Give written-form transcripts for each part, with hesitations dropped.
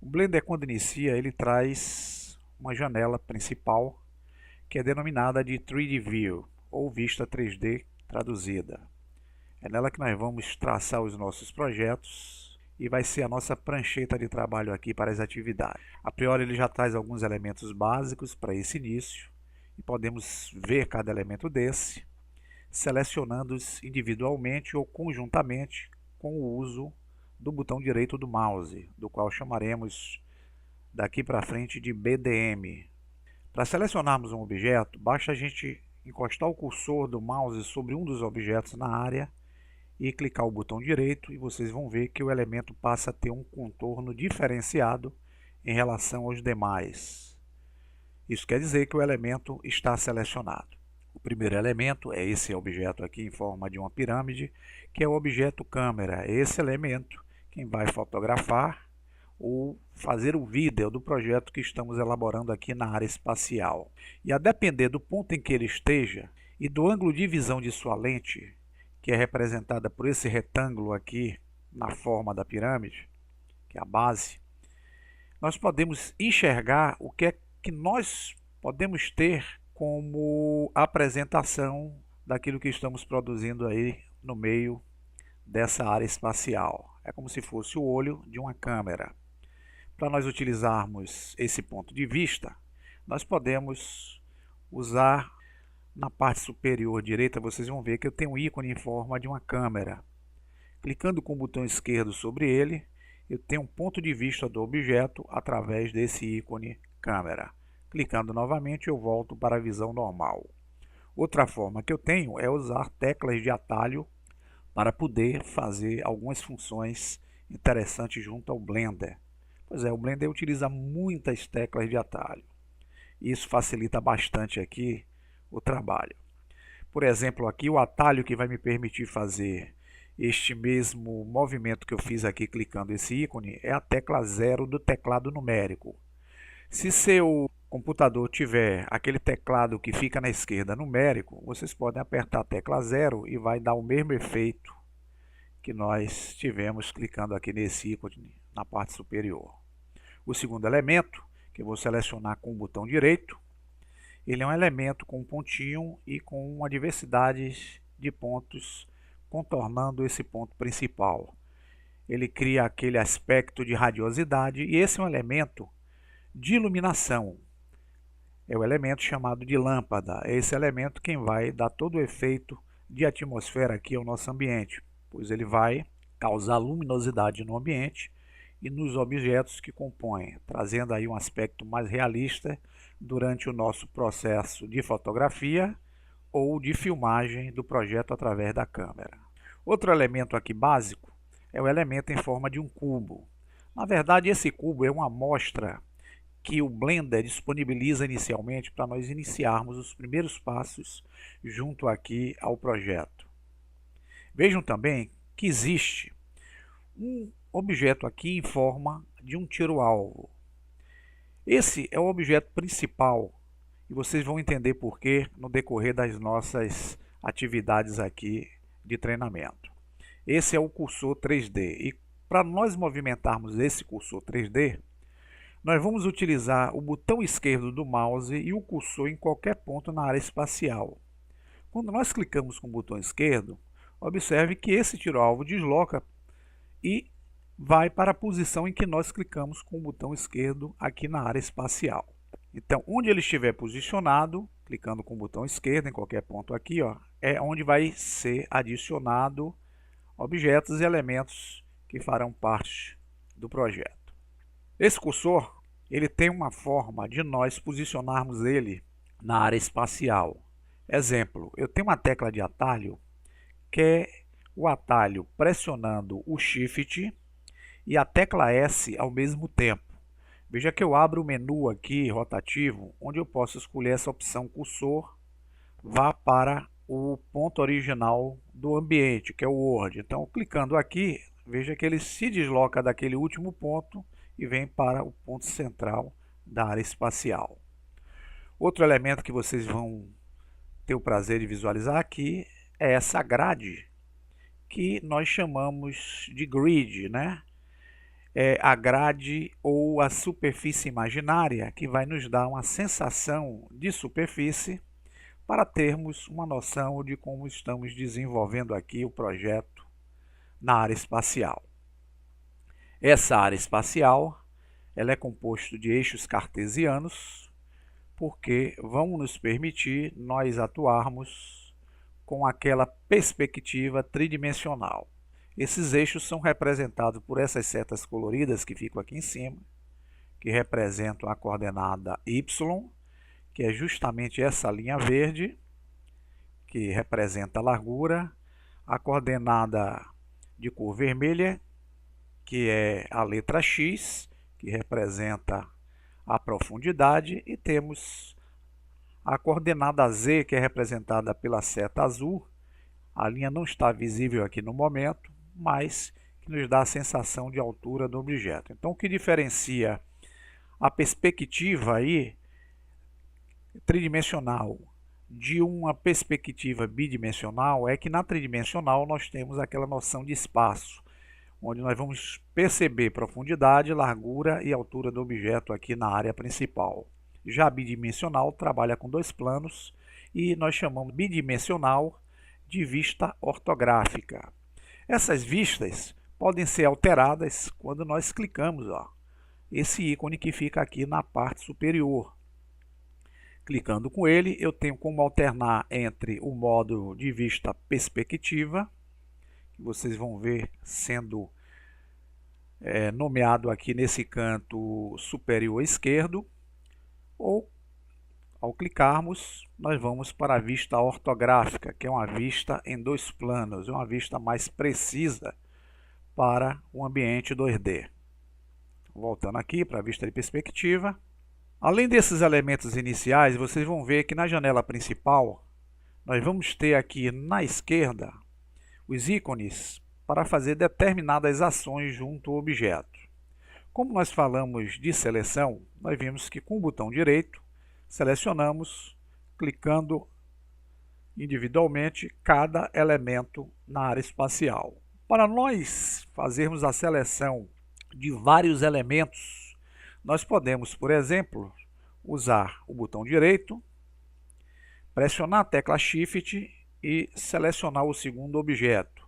O Blender, quando inicia, ele traz uma janela principal que é denominada de 3D View, ou vista 3D traduzida. É nela que nós vamos traçar os nossos projetos e vai ser a nossa prancheta de trabalho aqui para as atividades. A priori ele já traz alguns elementos básicos para esse início e podemos ver cada elemento desse, selecionando-os individualmente ou conjuntamente com o uso do botão direito do mouse, do qual chamaremos daqui para frente de BDM. Para selecionarmos um objeto, basta a gente encostar o cursor do mouse sobre um dos objetos na área e clicar o botão direito e vocês vão ver que o elemento passa a ter um contorno diferenciado em relação aos demais. Isso quer dizer que o elemento está selecionado. O primeiro elemento é esse objeto aqui em forma de uma pirâmide, que é o objeto câmera. É esse elemento quem vai fotografar ou fazer o vídeo do projeto que estamos elaborando aqui na área espacial. E a depender do ponto em que ele esteja e do ângulo de visão de sua lente, que é representada por esse retângulo aqui na forma da pirâmide, que é a base, nós podemos enxergar o que é que nós podemos ter como apresentação daquilo que estamos produzindo aí no meio dessa área espacial. É como se fosse o olho de uma câmera. Para nós utilizarmos esse ponto de vista, nós podemos usar na parte superior direita, vocês vão ver que eu tenho um ícone em forma de uma câmera. Clicando com o botão esquerdo sobre ele, eu tenho um ponto de vista do objeto através desse ícone câmera. Clicando novamente, eu volto para a visão normal. Outra forma que eu tenho é usar teclas de atalho para poder fazer algumas funções interessantes junto ao Blender. Pois é, o Blender utiliza muitas teclas de atalho. Isso facilita bastante aqui o trabalho. Por exemplo, aqui o atalho que vai me permitir fazer este mesmo movimento que eu fiz aqui clicando esse ícone é a tecla 0 do teclado numérico. Se seu computador tiver aquele teclado que fica na esquerda numérico, vocês podem apertar a tecla 0 e vai dar o mesmo efeito que nós tivemos clicando aqui nesse ícone na parte superior. O segundo elemento, que eu vou selecionar com o botão direito, ele é um elemento com um pontinho e com uma diversidade de pontos contornando esse ponto principal. Ele cria aquele aspecto de radiosidade e esse é um elemento de iluminação. É o elemento chamado de lâmpada. É esse elemento quem vai dar todo o efeito de atmosfera aqui ao nosso ambiente, pois ele vai causar luminosidade no ambiente e nos objetos que compõem, trazendo aí um aspecto mais realista durante o nosso processo de fotografia ou de filmagem do projeto através da câmera. Outro elemento aqui básico é o elemento em forma de um cubo. Na verdade, esse cubo é uma amostra que o Blender disponibiliza inicialmente para nós iniciarmos os primeiros passos junto aqui ao projeto. Vejam também que existe um objeto aqui em forma de um tiro-alvo. Esse é o objeto principal e vocês vão entender por quê no decorrer das nossas atividades aqui de treinamento. Esse é o cursor 3D e para nós movimentarmos esse cursor 3D, nós vamos utilizar o botão esquerdo do mouse e o cursor em qualquer ponto na área espacial. Quando nós clicamos com o botão esquerdo, observe que esse tiro-alvo desloca e vai para a posição em que nós clicamos com o botão esquerdo aqui na área espacial. Então, onde ele estiver posicionado, clicando com o botão esquerdo em qualquer ponto aqui, ó, é onde vai ser adicionado objetos e elementos que farão parte do projeto. Esse cursor, ele tem uma forma de nós posicionarmos ele na área espacial. Exemplo, eu tenho uma tecla de atalho que é o atalho pressionando o Shift e a tecla S ao mesmo tempo. Veja que eu abro o menu aqui rotativo, onde eu posso escolher essa opção cursor, vá para o ponto original do ambiente, que é o Word. Então, clicando aqui, veja que ele se desloca daquele último ponto e vem para o ponto central da área espacial. Outro elemento que vocês vão ter o prazer de visualizar aqui é essa grade que nós chamamos de grid, né? a grade ou a superfície imaginária, que vai nos dar uma sensação de superfície para termos uma noção de como estamos desenvolvendo aqui o projeto na área espacial. Essa área espacial ela é composta de eixos cartesianos, porque vão nos permitir nós atuarmos com aquela perspectiva tridimensional. Esses eixos são representados por essas setas coloridas que ficam aqui em cima, que representam a coordenada Y, que é justamente essa linha verde, que representa a largura, a coordenada de cor vermelha, que é a letra X, que representa a profundidade, e temos a coordenada Z, que é representada pela seta azul. A linha não está visível aqui no momento, mas que nos dá a sensação de altura do objeto. Então, o que diferencia a perspectiva aí tridimensional de uma perspectiva bidimensional é que na tridimensional nós temos aquela noção de espaço, onde nós vamos perceber profundidade, largura e altura do objeto aqui na área principal. Já a bidimensional trabalha com dois planos e nós chamamos bidimensional de vista ortográfica. Essas vistas podem ser alteradas quando nós clicamos, esse ícone que fica aqui na parte superior. Clicando com ele, eu tenho como alternar entre o modo de vista perspectiva, que vocês vão ver sendo nomeado aqui nesse canto superior esquerdo, ou ao clicarmos, nós vamos para a vista ortográfica, que é uma vista em dois planos, uma vista mais precisa para o ambiente 2D. Voltando aqui para a vista de perspectiva. Além desses elementos iniciais, vocês vão ver que na janela principal, nós vamos ter aqui na esquerda os ícones para fazer determinadas ações junto ao objeto. Como nós falamos de seleção, nós vimos que com o botão direito, selecionamos, clicando individualmente cada elemento na área espacial. Para nós fazermos a seleção de vários elementos, nós podemos, por exemplo, usar o botão direito, pressionar a tecla Shift e selecionar o segundo objeto.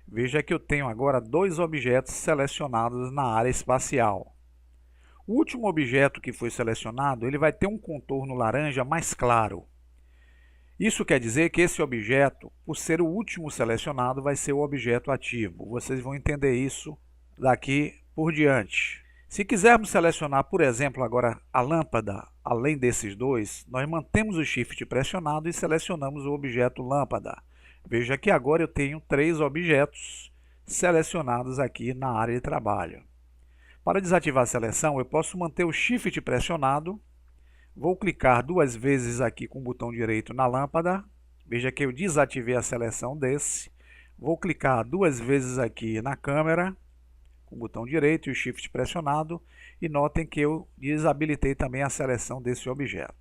Veja que eu tenho agora dois objetos selecionados na área espacial. O último objeto que foi selecionado, ele vai ter um contorno laranja mais claro. Isso quer dizer que esse objeto, por ser o último selecionado, vai ser o objeto ativo. Vocês vão entender isso daqui por diante. Se quisermos selecionar, por exemplo, agora a lâmpada, além desses dois, nós mantemos o Shift pressionado e selecionamos o objeto lâmpada. Veja que agora eu tenho três objetos selecionados aqui na área de trabalho. Para desativar a seleção, eu posso manter o Shift pressionado, vou clicar duas vezes aqui com o botão direito na lâmpada, veja que eu desativei a seleção desse, vou clicar duas vezes aqui na câmera, com o botão direito e o Shift pressionado, e notem que eu desabilitei também a seleção desse objeto.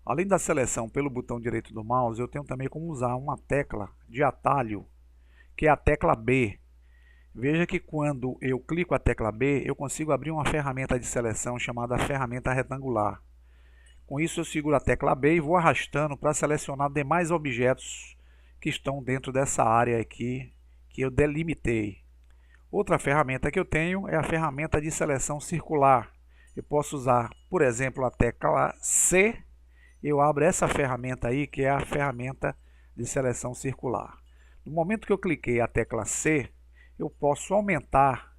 Além da seleção pelo botão direito do mouse, eu tenho também como usar uma tecla de atalho, que é a tecla B. Veja que quando eu clico a tecla B, eu consigo abrir uma ferramenta de seleção chamada ferramenta retangular. Com isso eu seguro a tecla B e vou arrastando para selecionar demais objetos que estão dentro dessa área aqui que eu delimitei. Outra ferramenta que eu tenho é a ferramenta de seleção circular. Eu posso usar, por exemplo, a tecla C. Eu abro essa ferramenta aí, que é a ferramenta de seleção circular. No momento que eu cliquei a tecla C, eu posso aumentar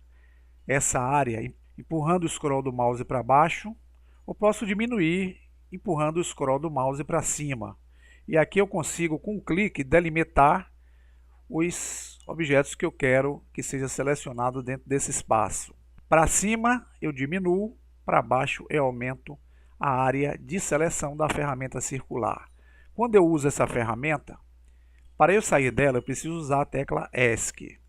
essa área empurrando o scroll do mouse para baixo, ou posso diminuir empurrando o scroll do mouse para cima. E aqui eu consigo, com um clique, delimitar os objetos que eu quero que seja selecionado dentro desse espaço. Para cima eu diminuo, para baixo eu aumento a área de seleção da ferramenta circular. Quando eu uso essa ferramenta, para eu sair dela eu preciso usar a tecla ESC.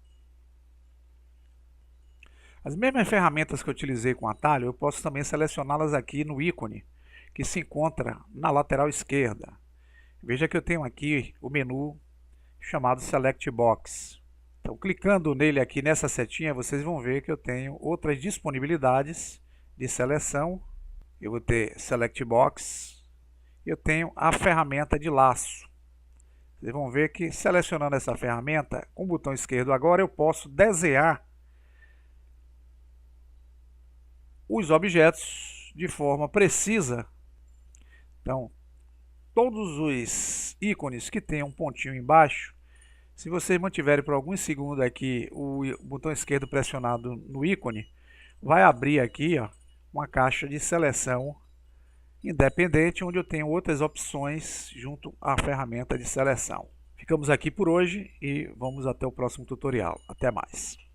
As mesmas ferramentas que eu utilizei com atalho, eu posso também selecioná-las aqui no ícone, que se encontra na lateral esquerda. Veja que eu tenho aqui o menu chamado Select Box. Então, clicando nele aqui nessa setinha, vocês vão ver que eu tenho outras disponibilidades de seleção. Eu vou ter Select Box. Eu tenho a ferramenta de laço. Vocês vão ver que selecionando essa ferramenta, com o botão esquerdo agora, eu posso desenhar os objetos de forma precisa. Então, todos os ícones que tem um pontinho embaixo, se vocês mantiverem por alguns segundos aqui o botão esquerdo pressionado no ícone, vai abrir aqui, ó, uma caixa de seleção independente, onde eu tenho outras opções junto à ferramenta de seleção. Ficamos aqui por hoje e vamos até o próximo tutorial. Até mais!